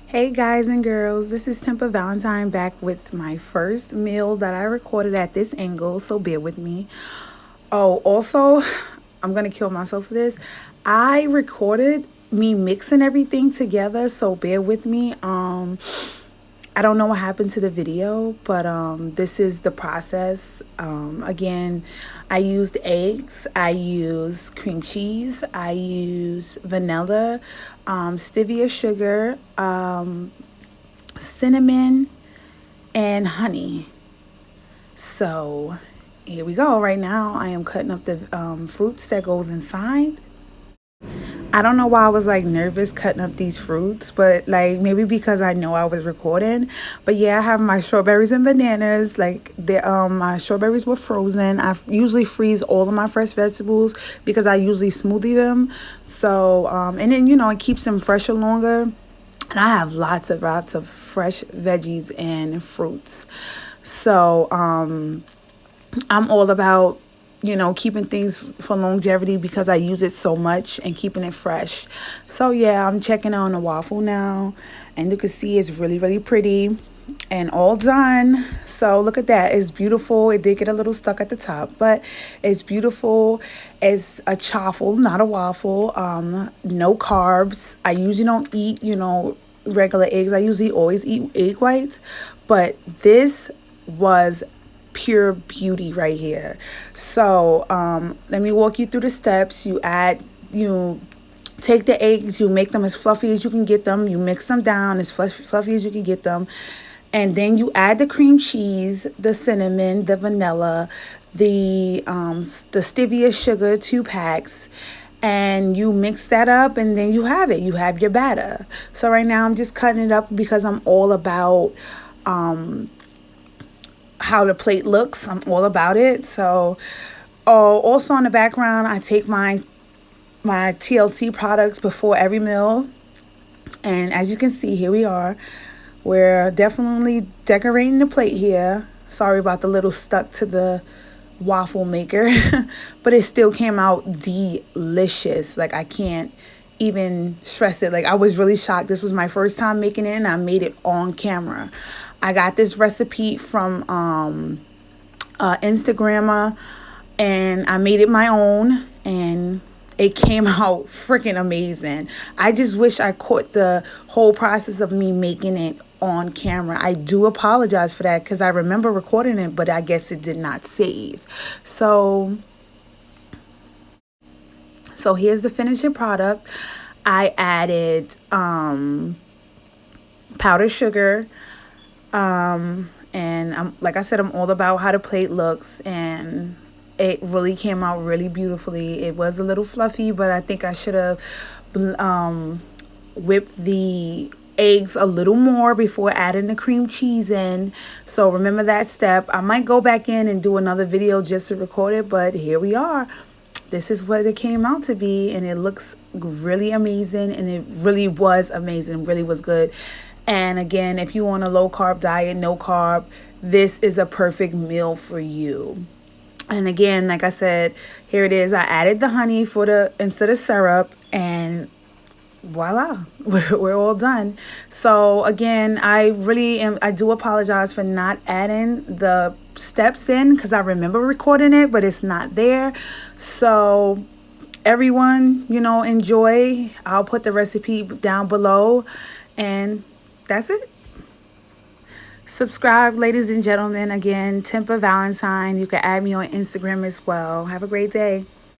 Hey guys and girls, this is TemperValentine back with my first meal that I recorded at this angle, so bear with me. Oh, also, I'm gonna kill myself for this. I recorded me mixing everything together, so bear with me. I don't know what happened to the video, but this is the process. Again, I used eggs, I use cream cheese, I use vanilla, stevia sugar, cinnamon, and honey. So here we go. Right now, I am cutting up the fruits that goes inside. I don't know why I was like nervous cutting up these fruits, but like maybe because I know I was recording. But yeah, I have my strawberries and bananas. Like my strawberries were frozen. I usually freeze all of my fresh vegetables because I usually smoothie them. So and then it keeps them fresher longer. And I have lots of fresh veggies and fruits. So I'm all about keeping things for longevity because I use it so much and keeping it fresh. So yeah, I'm checking on the waffle now, and you can see it's really pretty and all done. So look at that, it's beautiful. It did get a little stuck at the top, but it's beautiful. It's a chaffle, not a waffle. No carbs. I usually don't eat regular eggs. I usually always eat egg whites, but this was pure beauty right here. So let me walk you through the steps. You take the eggs, you make them as fluffy as you can get them, you mix them down as fluffy as you can get them, and then you add the cream cheese, the cinnamon, the vanilla, the stevia sugar, 2 packs, and you mix that up, and then you have your batter. So right now I'm just cutting it up because I'm all about how the plate looks. I'm all about it. So also in the background, I take my TLC products before every meal, and as you can see, here we are. We're definitely decorating the plate here. Sorry about the little stuck to the waffle maker but it still came out delicious. Like, I can't even stress it. Like, I was really shocked. This was my first time making it, and I made it on camera. I got this recipe from Instagrammer, and I made it my own, and it came out freaking amazing. I just wish I caught the whole process of me making it on camera. I do apologize for that because I remember recording it, but I guess it did not save. So here's the finished product. I added powdered sugar, and like I said, I'm all about how the plate looks, and it really came out really beautifully. It was a little fluffy, but I think I should have whipped the eggs a little more before adding the cream cheese in. So remember that step. I might go back in and do another video just to record it, but here we are. This is what it came out to be, and it looks really amazing, and it really was amazing, really was good. And again, if you want a low carb diet, no carb, this is a perfect meal for you. And again, like I said, here it is. I added the honey instead of syrup, and voila, we're all done. So again, I do apologize for not adding the steps in because I remember recording it, but it's not there. So everyone, enjoy. I'll put the recipe down below, and that's it. Subscribe, ladies and gentlemen. Again, TemperValentine. You can add me on Instagram as well. Have a great day.